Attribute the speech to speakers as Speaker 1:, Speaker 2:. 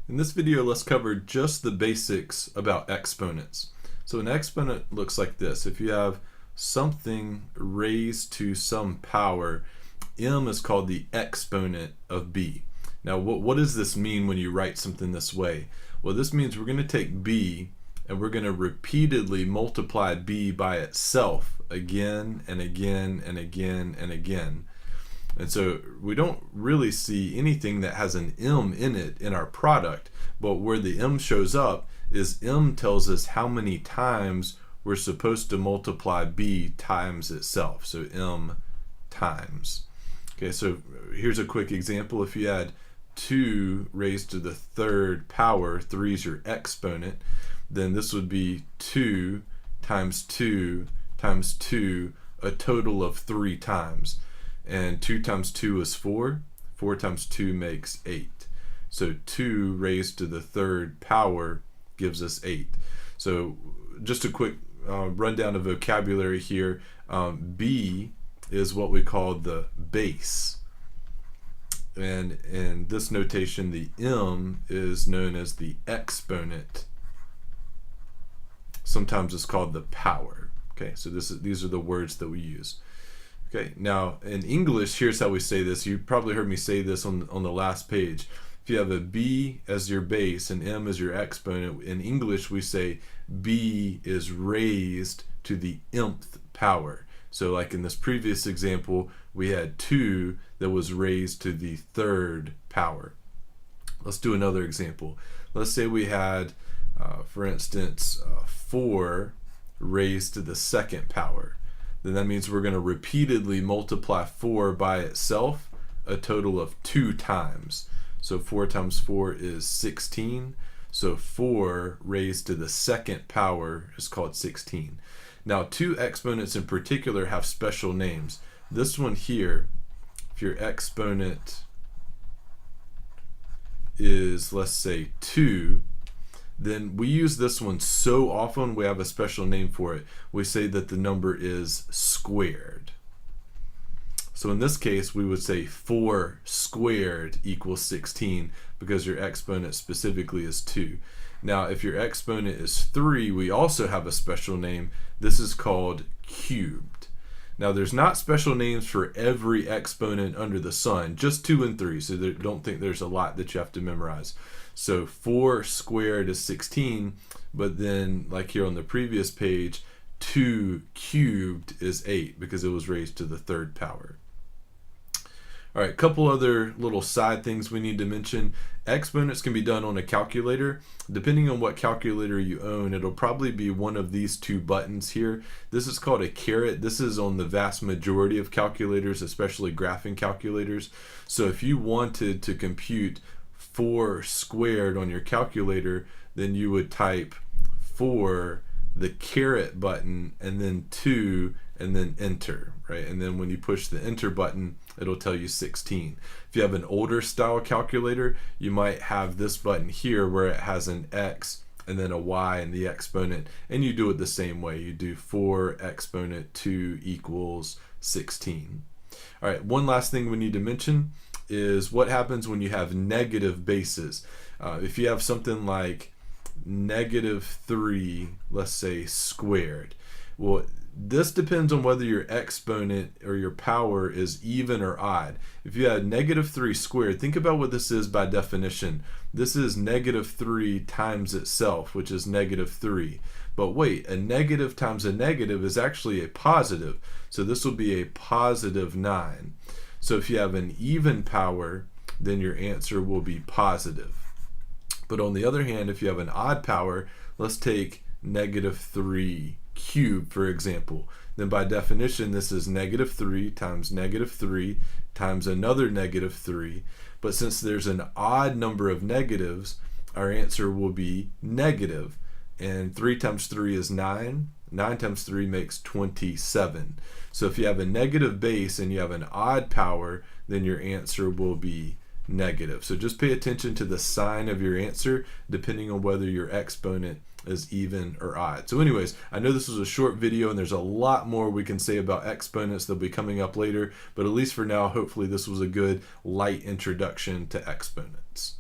Speaker 1: In this video, let's cover just the basics about exponents. So an exponent looks like this. If you have something raised to some power, m is called the exponent of b. Now, what does this mean when you write something this way? Well, this means we're going to take b and we're going to repeatedly multiply b by itself again and again and again and again. And so we don't really see anything that has an m in it in our product, but where the m shows up is m tells us how many times we're supposed to multiply b times itself, so m times. Okay, so here's a quick example. If you had 2 raised to the third power, 3 is your exponent, then this would be 2 times 2 times 2, a total of 3 times. And 2 times 2 is 4. 4 times 2 makes 8. So 2 raised to the third power gives us 8. So just a quick rundown of vocabulary here. B is what we call the base. And in this notation, the m is known as the exponent. Sometimes it's called the power. Okay, so these are the words that we use. Okay, now in English, here's how we say this. You probably heard me say this on the last page. If you have a b as your base and m as your exponent, in English we say b is raised to the mth power. So like in this previous example, we had 2 that was raised to the third power. Let's do another example. Let's say we had, for instance, 4 raised to the second power. Then that means we're going to repeatedly multiply 4 by itself a total of 2 times. So 4 times 4 is 16. So 4 raised to the second power is called 16. Now 2 exponents in particular have special names. This one here, if your exponent is, let's say, 2, then we use this one so often we have a special name for it. We say that the number is squared. So in this case, we would say 4 squared equals 16 because your exponent specifically is 2. Now, if your exponent is 3, we also have a special name. This is called cubed. Now, there's not special names for every exponent under the sun, just 2 and 3, so don't think there's a lot that you have to memorize. So 4 squared is 16, but then, like here on the previous page, 2 cubed is 8 because it was raised to the third power. All right, a couple other little side things we need to mention. Exponents can be done on a calculator. Depending on what calculator you own, it'll probably be one of these 2 buttons here. This is called a caret. This is on the vast majority of calculators, especially graphing calculators. So if you wanted to compute 4 squared on your calculator, then you would type 4, the caret button, and then 2, and then enter, right? And then when you push the enter button, it'll tell you 16. If you have an older style calculator, you might have this button here where it has an x and then a y in the exponent, and you do it the same way. You do 4 exponent 2 equals 16. All right, one last thing we need to mention is what happens when you have negative bases. If you have something like -3, let's say, squared, well, this depends on whether your exponent or your power is even or odd. If you had -3 squared, think about what this is by definition. This is -3 times itself, which is -3. But wait, a negative times a negative is actually a positive. So this will be a positive 9. So if you have an even power, then your answer will be positive. But on the other hand, if you have an odd power, let's take -3 cubed, for example. Then by definition, this is -3 times -3 times another -3. But since there's an odd number of negatives, our answer will be negative. And 3 times 3 is 9. 9 times 3 makes 27. So if you have a negative base and you have an odd power, then your answer will be negative. So just pay attention to the sign of your answer depending on whether your exponent is even or odd. So anyways, I know this was a short video and there's a lot more we can say about exponents that'll be coming up later, but at least for now, hopefully this was a good light introduction to exponents.